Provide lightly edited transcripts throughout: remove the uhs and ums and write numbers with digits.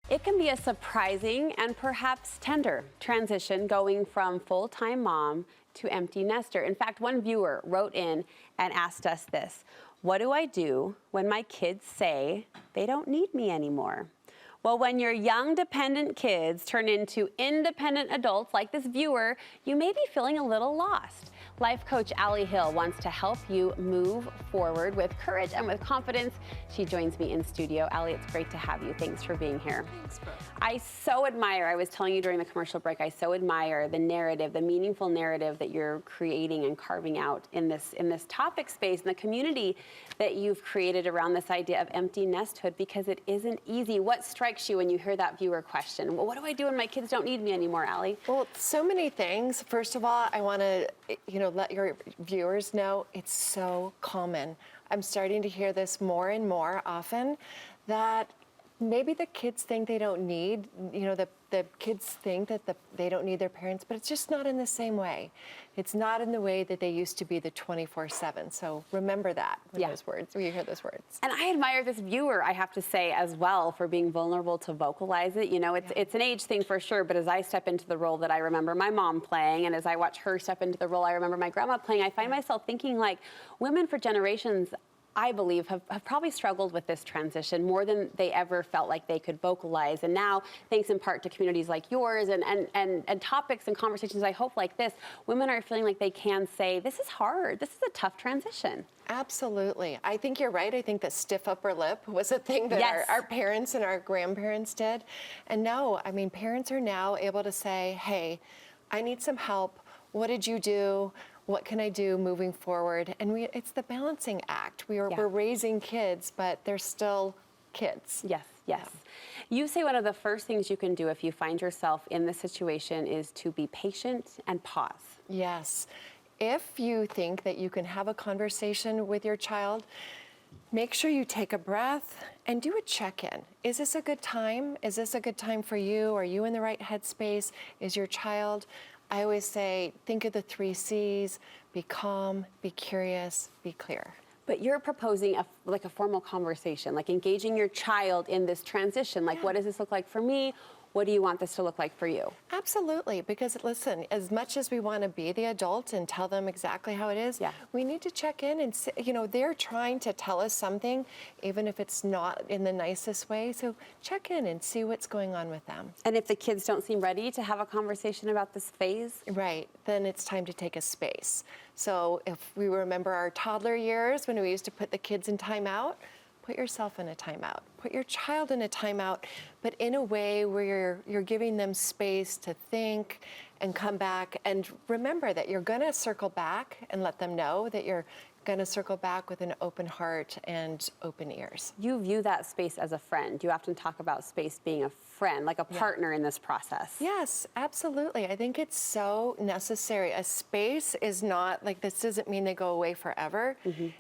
It can be a surprising and perhaps tender transition going from full-time mom to empty nester. In fact, one viewer wrote in and asked us this: what do I do when my kids say they don't need me anymore? Well, when your young dependent kids turn into independent adults like this viewer, you may be feeling a little lost. Life coach Allie Hill wants to help you move forward with courage and with confidence. She joins me in studio. Allie, it's great to have you. Thanks for being here. Thanks, Brooke. I so admire, I was telling you during the commercial break, I so admire the narrative, the meaningful narrative that you're creating and carving out in this topic space and the community that you've created around this idea of empty nesthood, because it isn't easy. What strikes you when you hear that viewer question? Well, what do I do when my kids don't need me anymore, Allie? Well, so many things. First of all, I want to, let your viewers know it's so common. I'm starting to hear this more and more often, that maybe the kids think they don't need, the kids think that they don't need their parents, but it's just not in the same way. It's not in the way that they used to be the 24/7. So remember that when you hear those words. And I admire this viewer, I have to say, as well, for being vulnerable to vocalize it. It's an age thing for sure, but as I step into the role that I remember my mom playing, and as I watch her step into the role I remember my grandma playing, I find myself thinking, like, women for generations, I believe, have probably struggled with this transition more than they ever felt like they could vocalize. And now, thanks in part to communities like yours and topics and conversations I hope like this, women are feeling like they can say, this is hard, this is a tough transition. Absolutely. I think you're right. I think that stiff upper lip was a thing that our parents and our grandparents did. And no, I mean, parents are now able to say, hey, I need some help. What did you do? What can I do moving forward? And it's the balancing act. We're raising kids, but they're still kids. Yes. You say one of the first things you can do if you find yourself in this situation is to be patient and pause. Yes. If you think that you can have a conversation with your child, make sure you take a breath and do a check-in. Is this a good time? Is this a good time for you? Are you in the right headspace? Is your child? I always say, think of the 3 C's: be calm, be curious, be clear. But you're proposing a formal conversation, like engaging your child in this transition. Like, what does this look like for me? What do you want this to look like for you? Absolutely, because listen, as much as we want to be the adult and tell them exactly how it is, we need to check in and see, they're trying to tell us something, even if it's not in the nicest way. So check in and see what's going on with them. And if the kids don't seem ready to have a conversation about this phase? Right, then it's time to take a space. So if we remember our toddler years when we used to put the kids in timeout, put yourself in a timeout. Put your child in a timeout, but in a way where you're giving them space to think and come back. And remember that you're going to circle back and let them know that you're going to circle back with an open heart and open ears. You view that space as a friend. You often talk about space being a friend, like a partner in this process. Yes, absolutely. I think it's so necessary. A space is not, like, this doesn't mean they go away forever.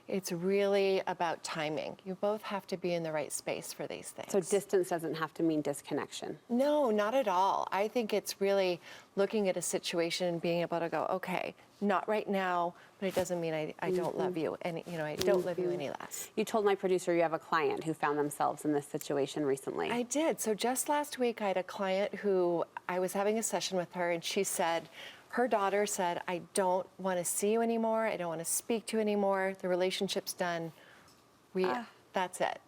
It's really about timing. You both have to be in the right space for these things. So distance doesn't have to mean disconnection. No, not at all. I think it's really looking at a situation and being able to go, okay, not right now, but it doesn't mean I don't love you, and I don't love you any less. You told my producer you have a client who found themselves in this situation recently. I did. So just last week, I had a client who I was having a session with her, and she said, her daughter said, I don't want to see you anymore. I don't want to speak to you anymore. The relationship's done. That's it.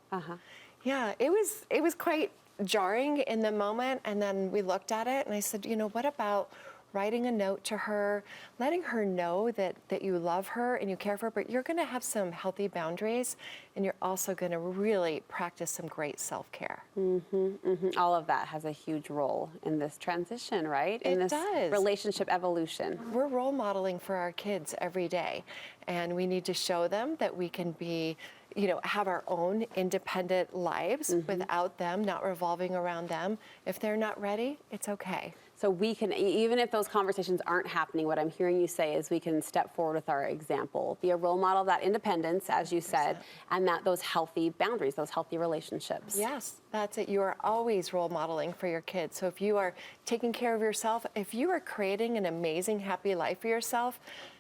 Yeah, it was quite jarring in the moment, and then we looked at it, and I said, what about writing a note to her, letting her know that you love her and you care for her, but you're going to have some healthy boundaries, and you're also going to really practice some great self-care. All of that has a huge role in this transition, right? In this relationship evolution. We're role modeling for our kids every day, and we need to show them that we can be, have our own independent lives without them, not revolving around them. If they're not ready, it's okay. So we can, even if those conversations aren't happening, what I'm hearing you say is we can step forward with our example, be a role model of that independence, as you said, and those healthy boundaries, those healthy relationships. Yes, that's it. You are always role modeling for your kids. So if you are taking care of yourself, if you are creating an amazing, happy life for yourself,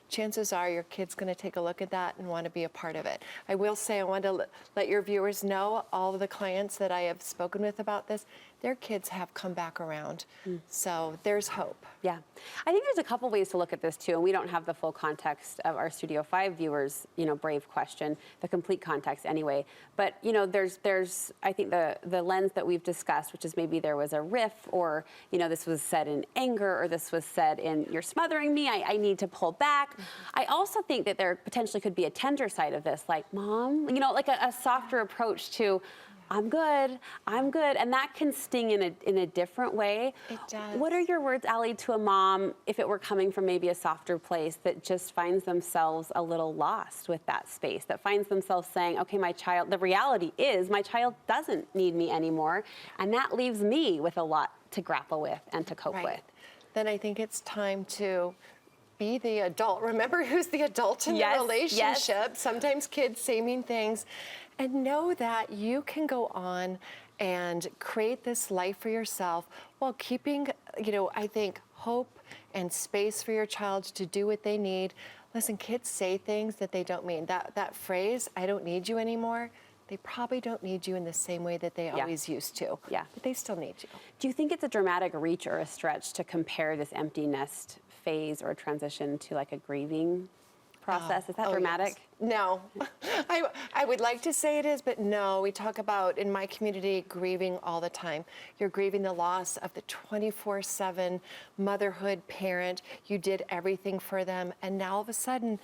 chances are your kid's going to take a look at that and want to be a part of it. I will say I want to let your viewers know, all of the clients that I have spoken with about this, their kids have come back around. So there's hope. Yeah. I think there's a couple ways to look at this too, and we don't have the full context of our Studio 5 viewers, brave question, the complete context anyway. But, there's I think the lens that we've discussed, which is maybe there was a riff, or, this was said in anger, or this was said in, you're smothering me, I need to pull back. I also think that there potentially could be a tender side of this, like, Mom, like a softer approach to, I'm good, and that can sting in a different way. It does. What are your words, Allie, to a mom, if it were coming from maybe a softer place, that just finds themselves a little lost with that space, that finds themselves saying, okay, the reality is my child doesn't need me anymore, and that leaves me with a lot to grapple with and to cope with. Then I think it's time to be the adult. Remember who's the adult in the relationship. Yes. Sometimes kids say mean things. And know that you can go on and create this life for yourself while keeping, I think, hope and space for your child to do what they need. Listen, kids say things that they don't mean. That phrase, I don't need you anymore, they probably don't need you in the same way that they always used to. Yeah. But they still need you. Do you think it's a dramatic reach or a stretch to compare this empty nest phase or transition to like a grieving process? Is that dramatic? Yes. No. I would like to say it is, but no. We talk about, in my community, grieving all the time. You're grieving the loss of the 24/7 motherhood parent. You did everything for them, and now all of a sudden,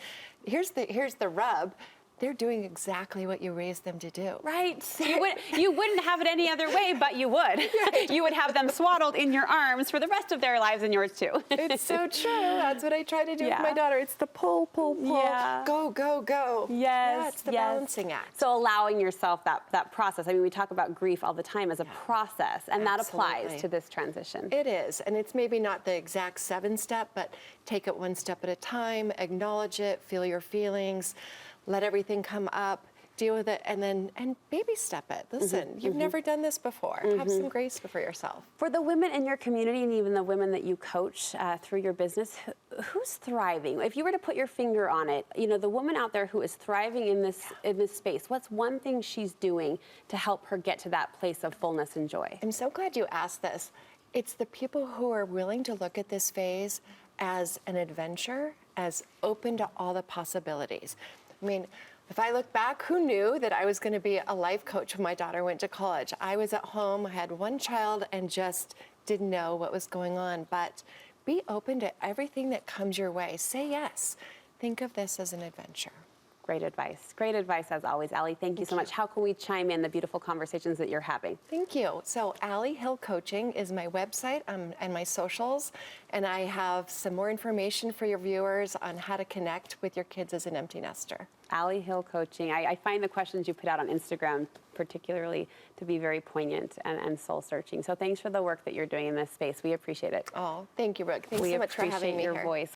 here's the rub. They're doing exactly what you raised them to do. Right. You wouldn't have it any other way, but you would. Right. You would have them swaddled in your arms for the rest of their lives, and yours too. It's so true. That's what I try to do with my daughter. It's the pull, pull, pull. Yeah. Go, go, go. Yes. Yeah, it's the balancing act. So allowing yourself that process. I mean, we talk about grief all the time as a process, and that applies to this transition. It is. And it's maybe not the exact 7-step, but take it one step at a time, acknowledge it, feel your feelings, let everything come up, deal with it, and baby step it. Listen, you've never done this before. Have some grace for yourself. For the women in your community and even the women that you coach through your business, who's thriving? If you were to put your finger on it, the woman out there who is thriving in this space, what's one thing she's doing to help her get to that place of fullness and joy? I'm so glad you asked this. It's the people who are willing to look at this phase as an adventure, as open to all the possibilities. I mean, if I look back, who knew that I was going to be a life coach when my daughter went to college? I was at home, I had one child, and just didn't know what was going on. But be open to everything that comes your way. Say yes. Think of this as an adventure. Great advice. Great advice as always, Allie. Thank you so much. How can we chime in the beautiful conversations that you're having? Thank you. So Allie Hill Coaching is my website and my socials, and I have some more information for your viewers on how to connect with your kids as an empty nester. Allie Hill Coaching. I find the questions you put out on Instagram particularly to be very poignant and soul-searching. So thanks for the work that you're doing in this space. We appreciate it. Oh, thank you, Brooke. Thanks so much for having me here. We appreciate your voice.